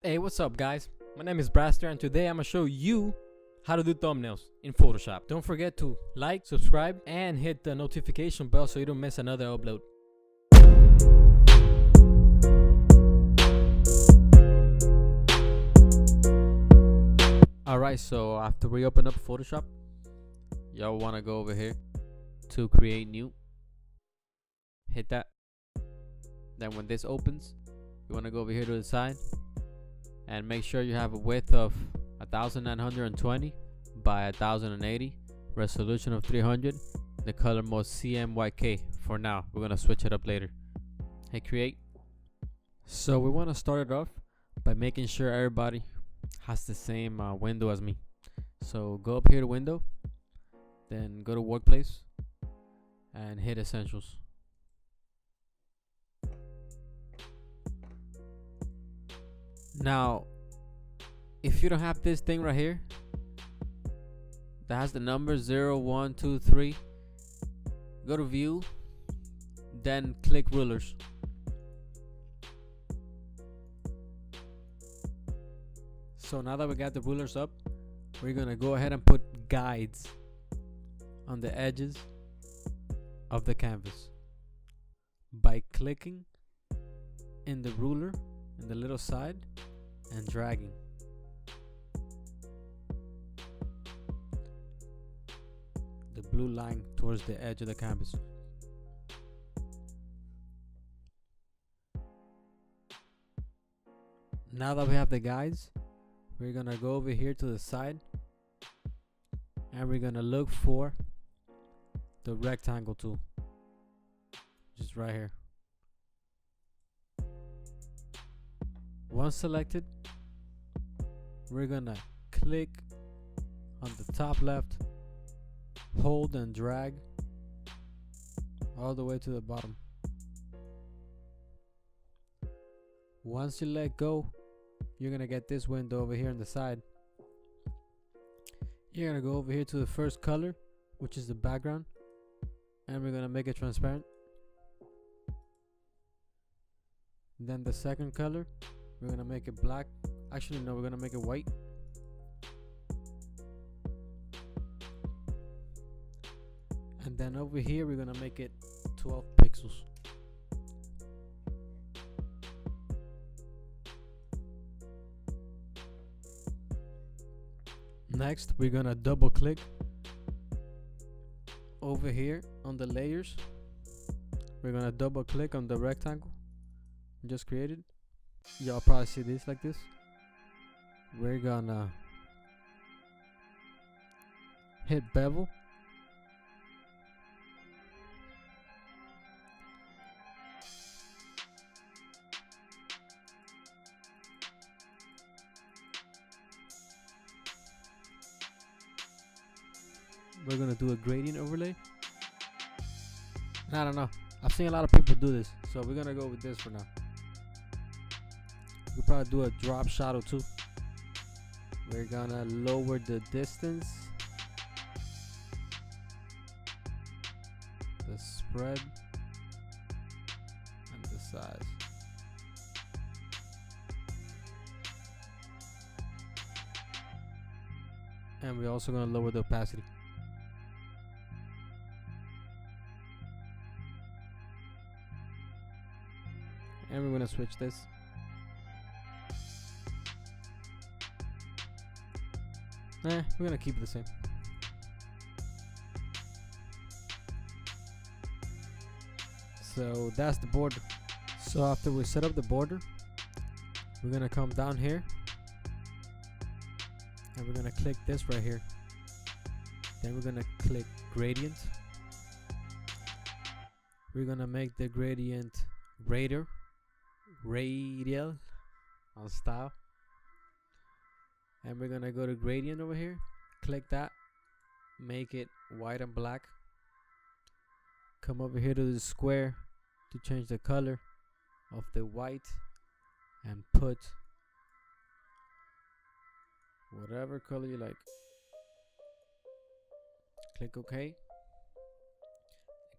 Hey, what's up guys? My name is Brahster and today I'm gonna show you how to do thumbnails in Photoshop. Don't forget to like, subscribe, and hit the notification bell so you don't miss another upload. Alright, so after we open up Photoshop, y'all wanna go over here to create new. Hit that. Then when this opens, you wanna go over here to the side and make sure you have a width of 1920 by 1080, resolution of 300, the color mode CMYK. For now, we're gonna switch it up later. Hit create. So we want to start it off by making sure everybody has the same window as me. So go up here to window, then go to workplace and hit essentials. Now, if you don't have this thing right here that has the number 0, 1, 2, 3, go to view, then click rulers. So now that we got the rulers up, we're gonna go ahead and put guides on the edges of the canvas by clicking in the ruler in the little side and dragging. The blue line towards the edge of the canvas. Now that we have the guides, we're gonna go over here to the side and we're gonna look for the rectangle tool, just right here. Once selected, we're gonna click on the top left, hold and drag all the way to the bottom. Once you let go, you're gonna get this window over here on the side. You're gonna go over here to the first color, which is the background, and we're gonna make it transparent. Then the second color, we're gonna make it black. Actually, no, we're gonna make it white. And then over here, we're gonna make it 12 pixels. Next, we're gonna double click over here on the layers. We're gonna double click on the rectangle we just created. Y'all probably see this like this. We're gonna hit bevel. We're gonna do a gradient overlay. I don't know, I've seen a lot of people do this, so we're gonna go with this for now. We'll probably do a drop shadow too. We're gonna lower the distance, the spread, and the size. And we're also gonna lower the opacity. And we're gonna switch this. We're gonna keep it the same. So that's the border. So after we set up the border, we're gonna come down here and we're gonna click this right here. Then we're gonna click gradient. We're gonna make the gradient radial on style. And we're gonna go to gradient over here, click that, make it white and black. Come over here to the square to change the color of the white and put whatever color you like. Click OK.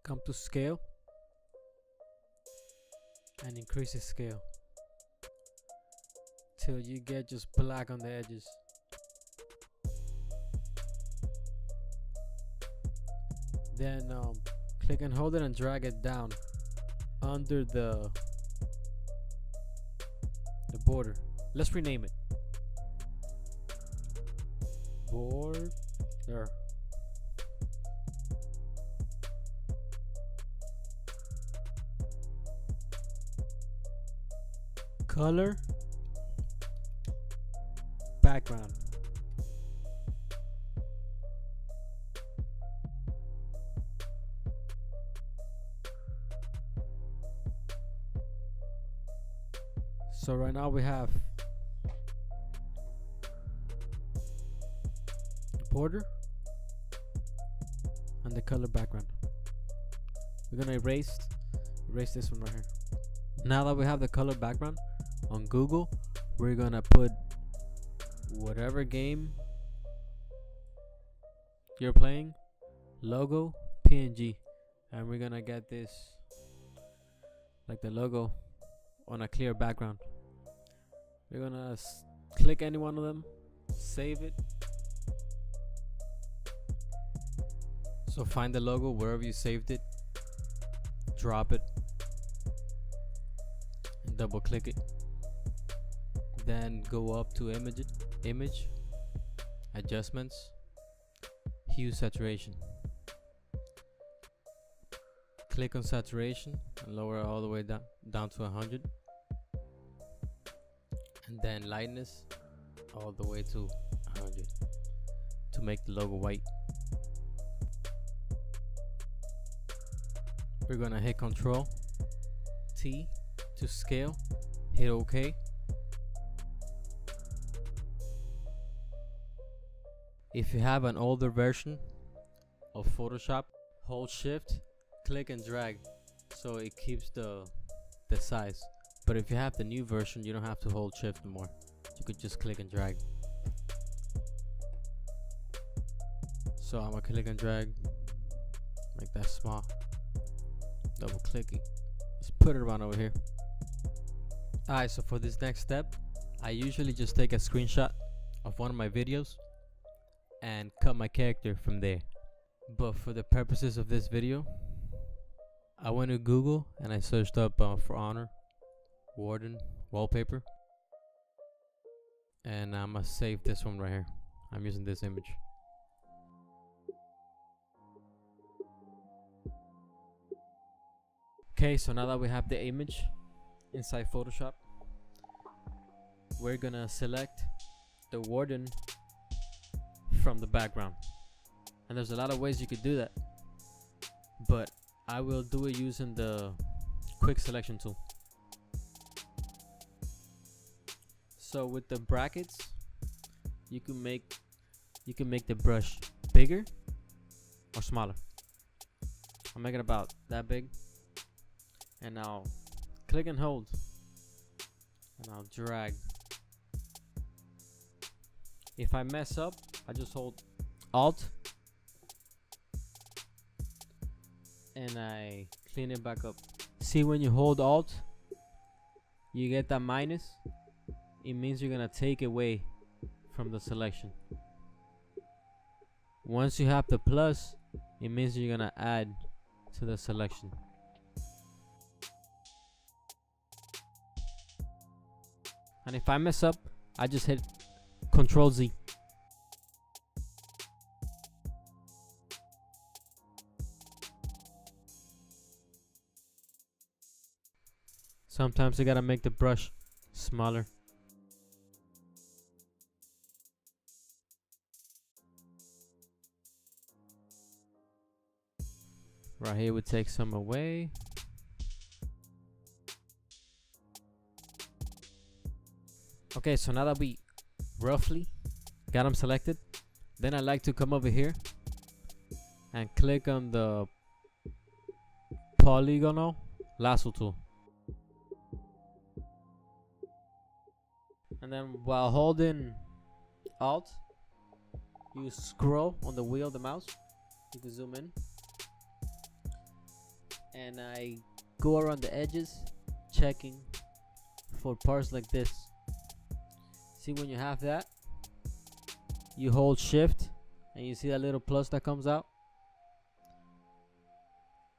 Come to scale and increase the scale. till you get just black on the edges. Then click and hold it and drag it down under the border. Let's rename it. Border. Color background. So right now we have the border and the color background. We're gonna erase this one right here. Now that we have the color background, on Google we're gonna put whatever game you're playing, logo, PNG, and we're gonna get this like the logo on a clear background. We're gonna click any one of them, save it. So find the logo wherever you saved it, drop it, and double click it. Then go up to image, adjustments, hue, saturation. Click on saturation and lower it all the way down to 100. And then lightness all the way to 100 to make the logo white. We're gonna hit Control T to scale, hit OK. If you have an older version of Photoshop, hold Shift, click and drag so it keeps the size. But if you have the new version, you don't have to hold Shift anymore. You could just click and drag. So I'm gonna click and drag, make that small. Double clicking. Let's put it around over here. Alright, so for this next step, I usually just take a screenshot of one of my videos and cut my character from there. But for the purposes of this video, I went to Google and I searched up For Honor Warden wallpaper, and I'm gonna save this one right here. I'm using this image. Okay, so now that we have the image inside Photoshop, we're gonna select the warden from the background. And there's a lot of ways you could do that, but I will do it using the quick selection tool. So with the brackets, you can make the brush bigger or smaller. I'll make it about that big, and I'll click and hold, and I'll drag. If I mess up, I just hold Alt and I clean it back up. See, when you hold Alt, you get that minus. It means you're gonna take away from the selection. Once you have the plus, it means you're gonna add to the selection. And if I mess up, I just hit Control Z. Sometimes you gotta make the brush smaller. Right here we take some away. Okay, so now that we roughly got them selected, then I like to come over here and click on the polygonal lasso tool. And then while holding Alt, you scroll on the wheel of the mouse. You can zoom in. And I go around the edges, checking for parts like this. See, when you have that, you hold shift and you see that little plus that comes out.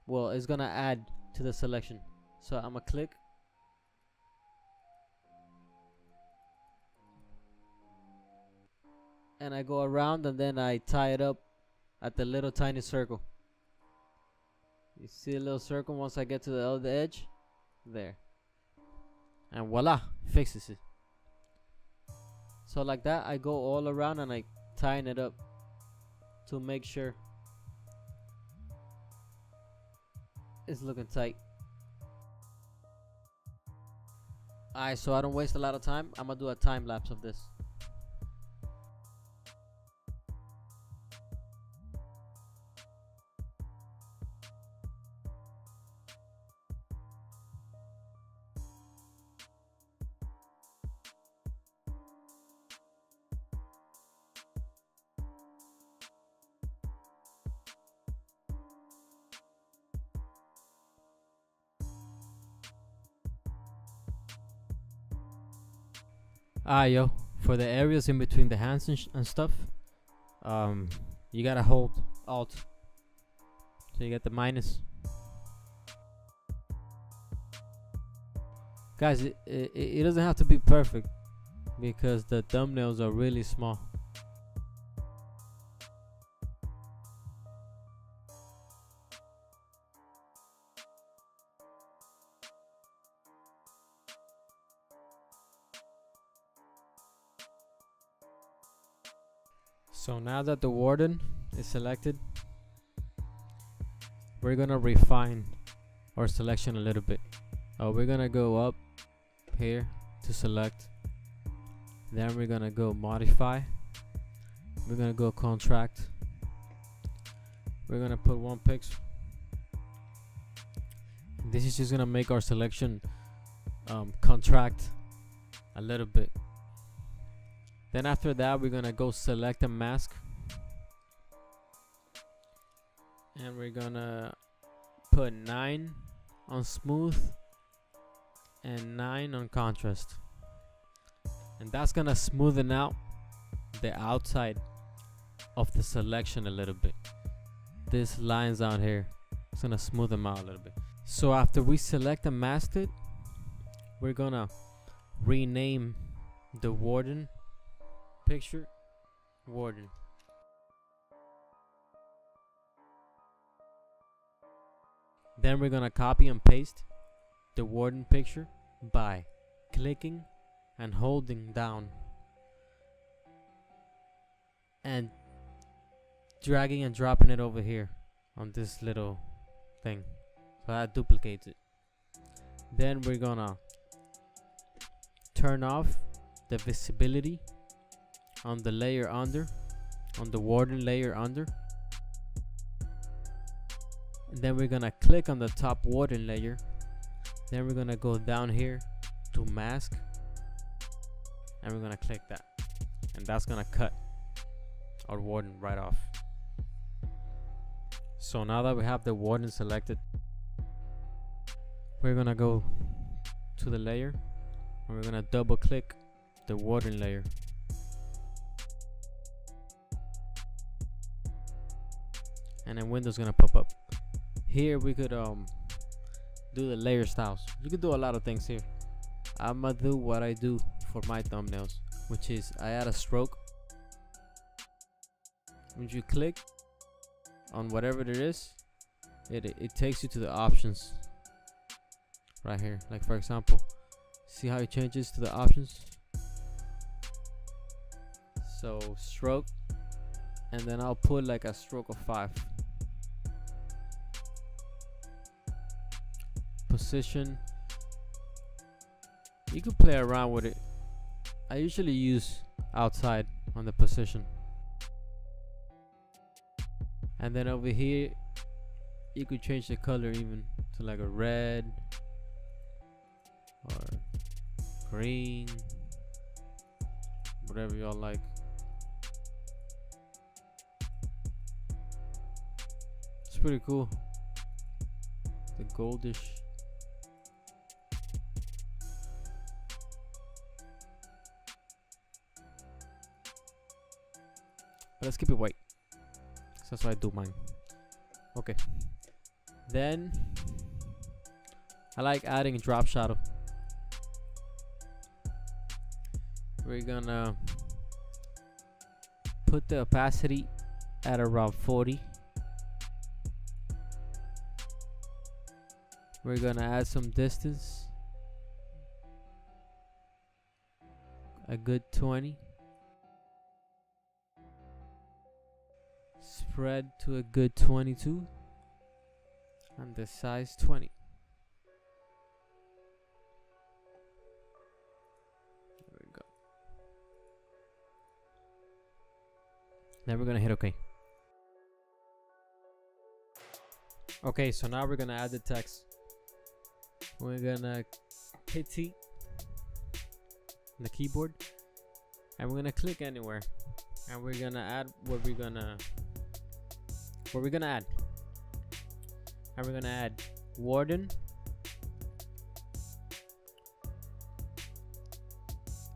Well, it's gonna add to the selection. So I'm gonna click. And I go around and then I tie it up at the little tiny circle. You see a little circle once I get to the other edge? There. And voila, fixes it. So like that, I go all around and I tighten it up to make sure it's looking tight. Alright, so I don't waste a lot of time, I'm gonna do a time lapse of this. Yo, for the areas in between the hands and stuff, you gotta hold Alt, so you get the minus. Guys, it doesn't have to be perfect because the thumbnails are really small. So now that the warden is selected, we're gonna refine our selection a little bit. We're gonna go up here to select, then we're gonna go modify, we're gonna go contract, we're gonna put 1 pixel. This is just gonna make our selection contract a little bit. Then after that, we're gonna go select a mask and we're gonna put 9 on smooth and 9 on contrast, and that's gonna smoothen out the outside of the selection a little bit. This lines out here, it's gonna smooth them out a little bit. So after we select and mask it, we're gonna rename the warden picture warden. Then we're gonna copy and paste the warden picture by clicking and holding down and dragging and dropping it over here on this little thing, so that duplicates it. Then we're gonna turn off the visibility on the layer under, on the warden layer under, and then we're gonna click on the top warden layer. Then we're gonna go down here to mask and we're gonna click that, and that's gonna cut our warden right off. So now that we have the warden selected, we're gonna go to the layer and we're gonna double click the warden layer. And then Windows gonna pop up. Here we could do the layer styles. You could do a lot of things here. I'ma do what I do for my thumbnails, which is I add a stroke. When you click on whatever it is, it takes you to the options right here. Like for example, see how it changes to the options? So stroke, and then I'll put like a stroke of 5. Position, you can play around with it. I usually use outside on the position. And then over here you could change the color even to like a red or green, whatever y'all like. It's pretty cool, the goldish. But let's keep it white. So that's why I do mine. Okay. Then I like adding a drop shadow. We're gonna put the opacity at around 40. We're gonna add some distance, a good 20. Spread to a good 22, and the size 20. There we go. Then we're gonna hit OK. Okay, so now we're gonna add the text. We're gonna hit T on the keyboard, and we're gonna click anywhere, and we're gonna add what we're gonna add. And we're gonna add warden,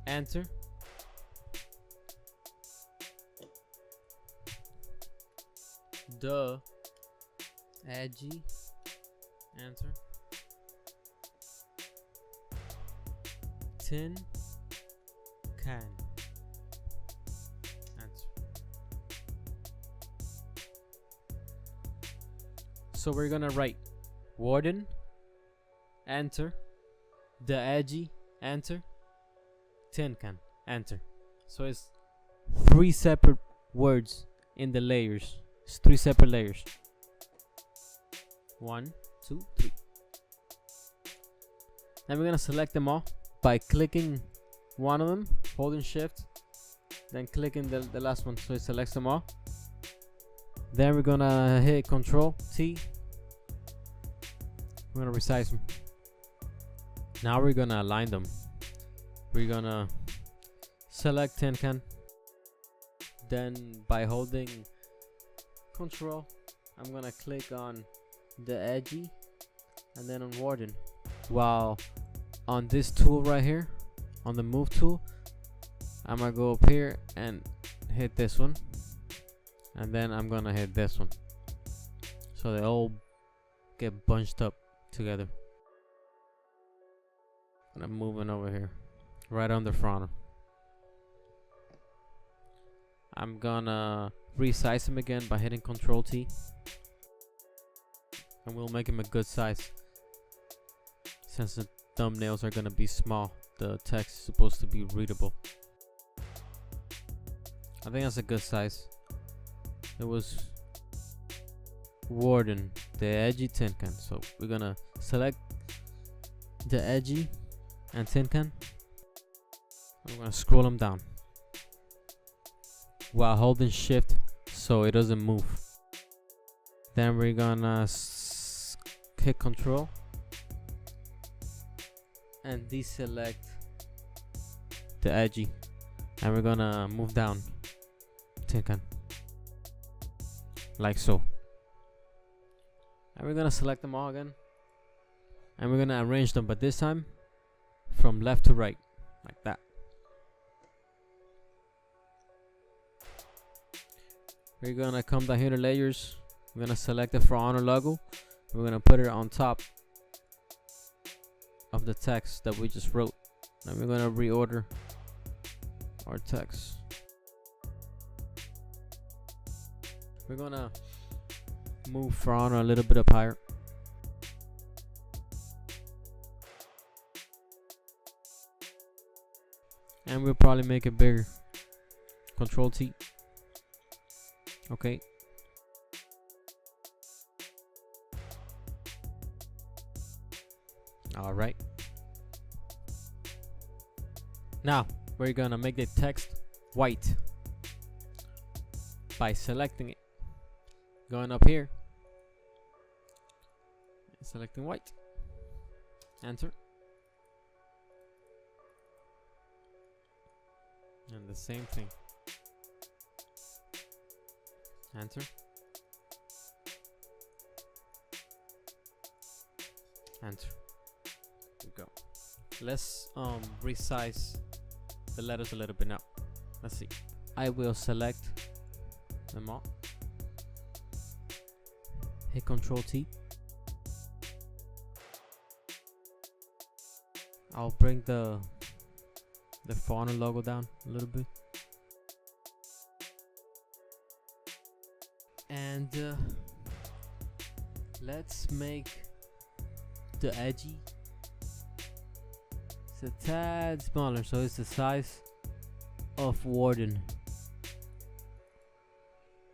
enter, the edgy, enter, tin can, enter. So we're gonna write warden, enter, the edgy, enter, tin can, enter. So it's 3 separate words in the layers. It's 3 separate layers. 1, 2, 3. Then we're gonna select them all by clicking one of them, holding shift, then clicking the last one so it selects them all. Then we're gonna hit Control T. We're gonna resize them. Now we're gonna align them. We're gonna select tin can. Then by holding Control, I'm gonna click on the edgy and then on warden. While on this tool right here, on the move tool, I'm gonna go up here and hit this one, and then I'm gonna hit this one, so they all get bunched up together. And I'm moving over here, right on the front. I'm gonna resize him again by hitting Control T, and we'll make him a good size. Since the thumbnails are gonna be small, the text is supposed to be readable. I think that's a good size. It was warden, the edgy tin can. So we're gonna select the edgy and tin can. I'm gonna scroll them down while holding shift so it doesn't move. Then we're gonna hit Control and deselect the edgy, and we're gonna move down tin can like so. And we're gonna select them all again, and we're gonna arrange them, but this time from left to right, like that. We're gonna come down here to layers. We're gonna select the For Honor logo. We're gonna put it on top of the text that we just wrote. And we're gonna reorder our text. We're gonna move For Honor a little bit up higher. And we'll probably make it bigger. Control T. Okay. All right. Now we're gonna make the text white by selecting it, going up here, and selecting white. Enter. And the same thing. Enter. Enter. There we go. Let's resize the letters a little bit now. Let's see. I will select them all. Hit Control T. I'll bring the fauna logo down a little bit. And let's make the edgy. It's a tad smaller, so it's the size of Warden.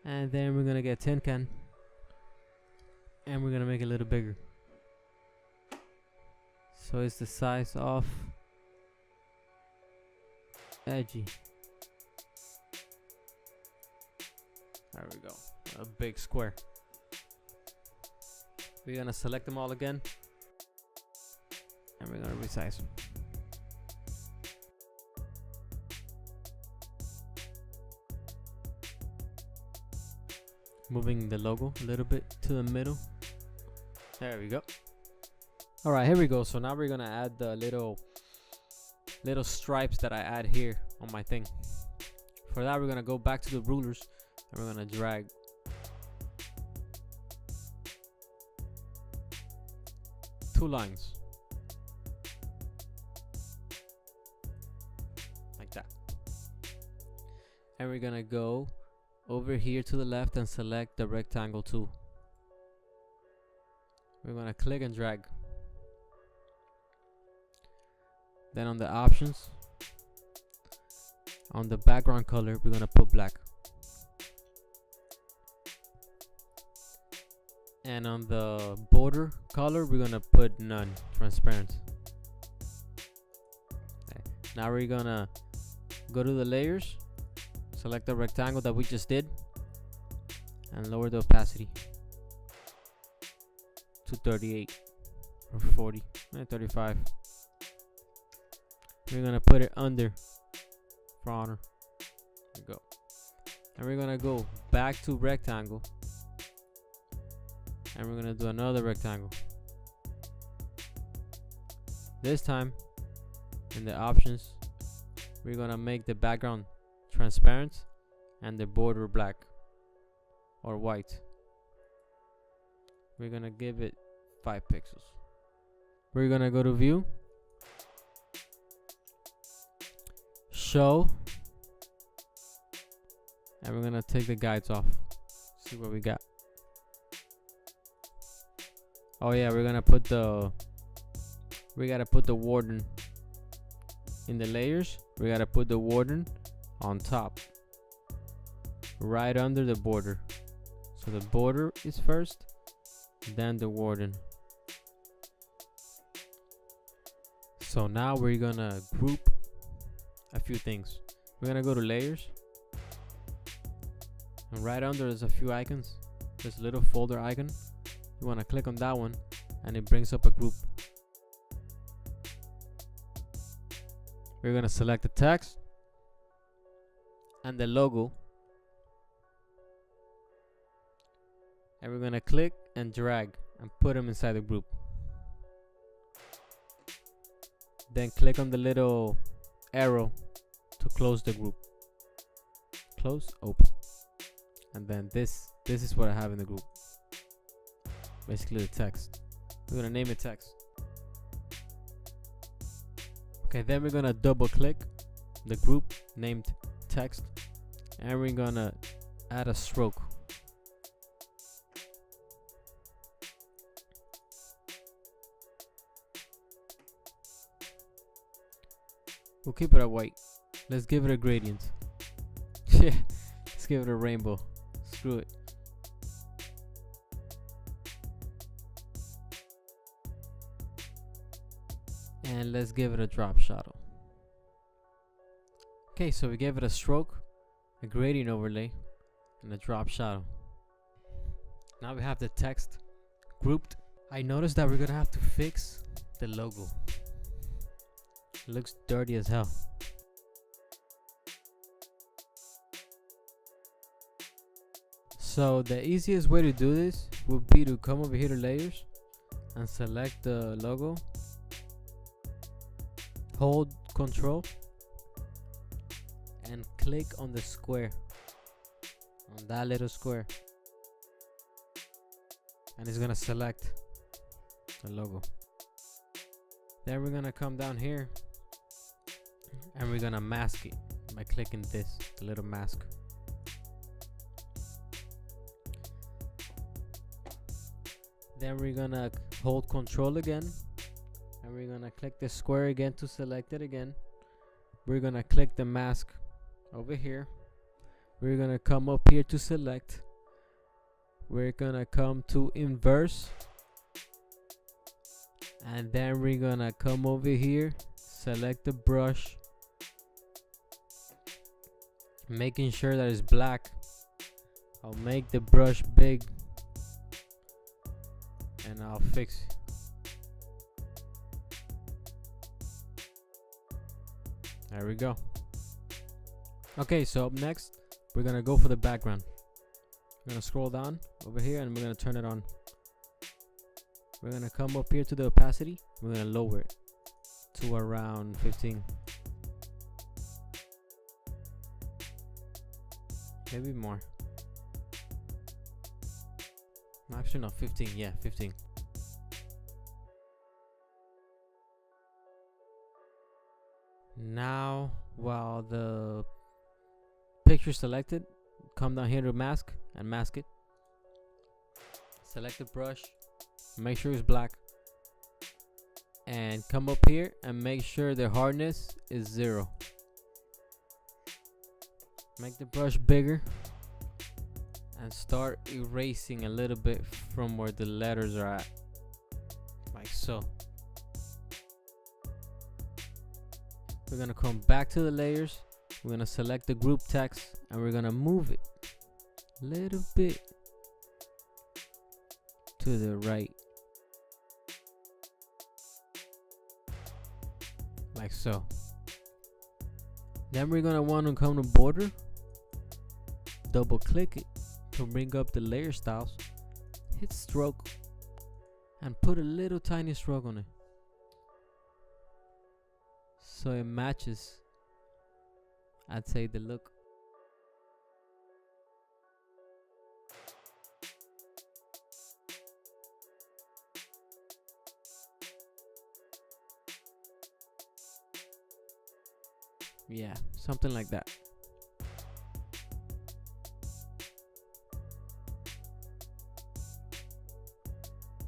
And then we're gonna get tin can, and we're gonna make it a little bigger. So it's the size of edgy. There we go. A big square. We're gonna select them all again, and we're gonna resize them. Moving the logo a little bit to the middle. There we go. All right, here we go. So now we're gonna add the little stripes that I add here on my thing. For that, we're gonna go back to the rulers, and we're gonna drag two lines like that, and we're gonna go over here to the left and select the rectangle tool. We're gonna click and drag. Then on the options, on the background color, we're gonna put black. And on the border color, we're gonna put none, transparent. Okay. Now we're gonna go to the layers, select the rectangle that we just did, and lower the opacity to 38 or 40, 35. We're gonna put it under for honor. There we go. And we're gonna go back to rectangle, and we're gonna do another rectangle. This time, in the options, we're gonna make the background transparent and the border black or white. We're gonna give it 5 pixels. We're gonna go to view, show, and we're gonna take the guides off. See what we got. Oh yeah, we gotta put the warden in the layers. We gotta put the warden on top, right under the border. So the border is first, then the warden. So now we're gonna group a few things. We're gonna go to layers, and right under there's a few icons. There's a little folder icon. You want to click on that one, and it brings up a group. We're gonna select the text and the logo, and we're gonna click and drag and put them inside the group. Then click on the little arrow to close the group. Close, open, and then this is what I have in the group. Basically the text. We're gonna name it text. Okay, then we're gonna double click the group named text, and we're gonna add a stroke. We'll keep it at white. Let's give it a gradient. Yeah, let's give it a rainbow. Screw it. And let's give it a drop shadow. Okay, so we gave it a stroke, a gradient overlay, and a drop shadow. Now we have the text grouped. I noticed that we're gonna have to fix the logo. It looks dirty as hell. So the easiest way to do this would be to come over here to layers and select the logo. Hold Control and click on the square on that little square, and it's gonna select the logo. Then we're gonna come down here and we're gonna mask it by clicking this, the little mask. Then we're gonna hold Control again, and we're gonna click the square again to select it again. We're gonna click the mask over here. We're gonna come up here to select. We're gonna come to inverse, and then we're gonna come over here, select the brush, making sure that it's black. I'll make the brush big and I'll fix it. There we go. Okay, so up next we're gonna go for the background. We're gonna scroll down over here and we're gonna turn it on. We're gonna come up here to the opacity. We're gonna lower it to around 15. Maybe more. Actually, no, 15. Yeah, 15. Now, while the picture selected, come down here to mask and mask it. Select the brush, make sure it's black, and come up here and make sure the hardness is 0. Make the brush bigger and start erasing a little bit from where the letters are at, like so. We're gonna come back to the layers. We're gonna select the group text and we're gonna move it a little bit to the right, like so. Then we're gonna want to come to border, double click it to bring up the layer styles, hit stroke and put a little tiny stroke on it so it matches, I'd say, the look. Yeah, something like that.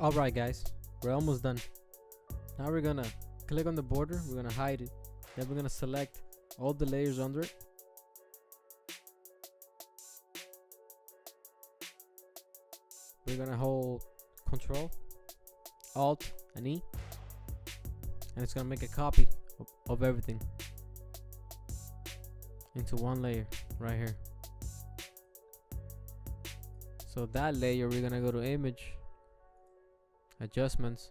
Alright guys, we're almost done. Now we're gonna click on the border, we're gonna hide it, then we're gonna select all the layers under it. We're gonna hold Control, Alt, and E, and it's gonna make a copy of everything into one layer right here. So that layer, we're gonna go to Image, Adjustments,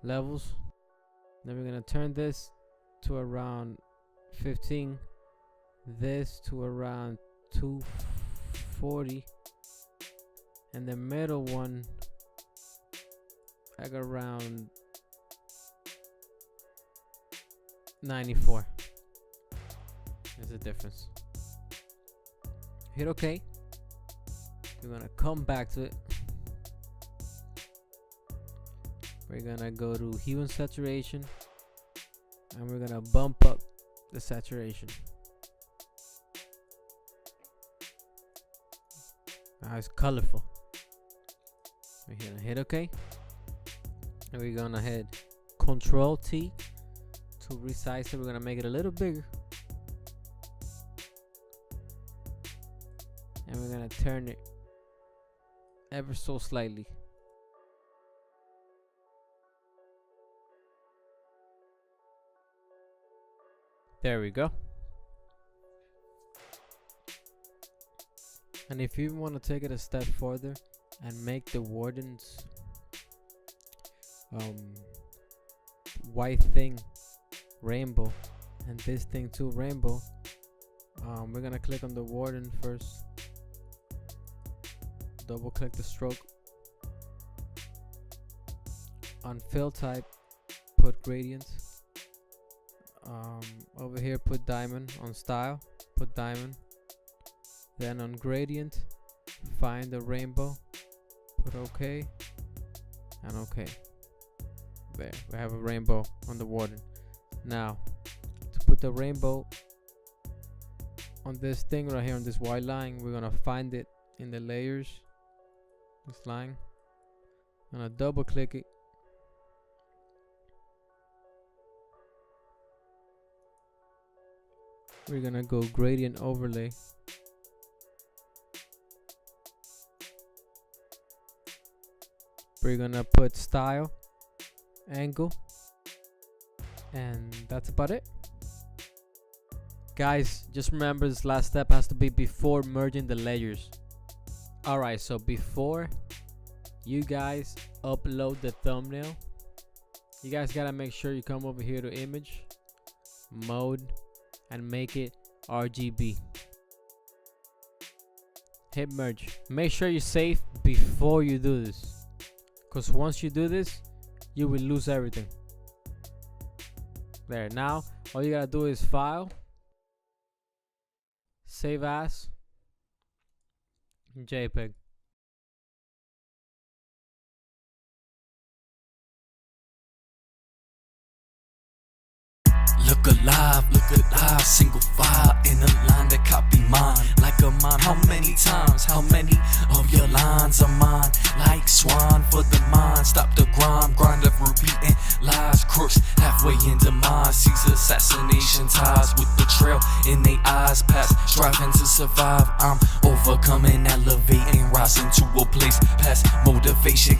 Levels. Then we're gonna turn this to around 15, this to around 240, and the middle one like around 94. There's a difference. Hit OK. We're gonna come back to it. We're gonna go to hue and saturation, and we're gonna bump up the saturation. Now it's colorful. We're gonna hit OK, and we're gonna hit Control T to resize it. We're gonna make it a little bigger, and we're gonna turn it ever so slightly. There we go. And if you want to take it a step further and make the wardens white thing rainbow and this thing too rainbow, we're gonna click on the warden first, double click the stroke, on fill type put gradients, over here put diamond, on style put diamond, Then on gradient, find the rainbow, put OK, and OK. There, we have a rainbow on the water. Now, to put the rainbow on this thing right here, on this white line, we're gonna find it in the layers, this line. I'm gonna double click it. We're gonna go gradient overlay. We're gonna put style, angle, and that's about it. Guys, just remember this last step has to be before merging the layers. Alright, so before you guys upload the thumbnail, you guys gotta make sure you come over here to image, mode, and make it RGB. Hit merge. Make sure you save before you do this, because once you do this, you will lose everything. There, now all you gotta do is file, save as, JPEG. Look alive, single file in a line that copy mine, like a mine. How many times, how many of your lines are mine? Like swan for the mind, stop the grind of repeating lies, crooks halfway into mine. Sees assassination ties with the trail in their eyes, past striving to survive. I'm overcoming, elevating, rising to a place past motivation.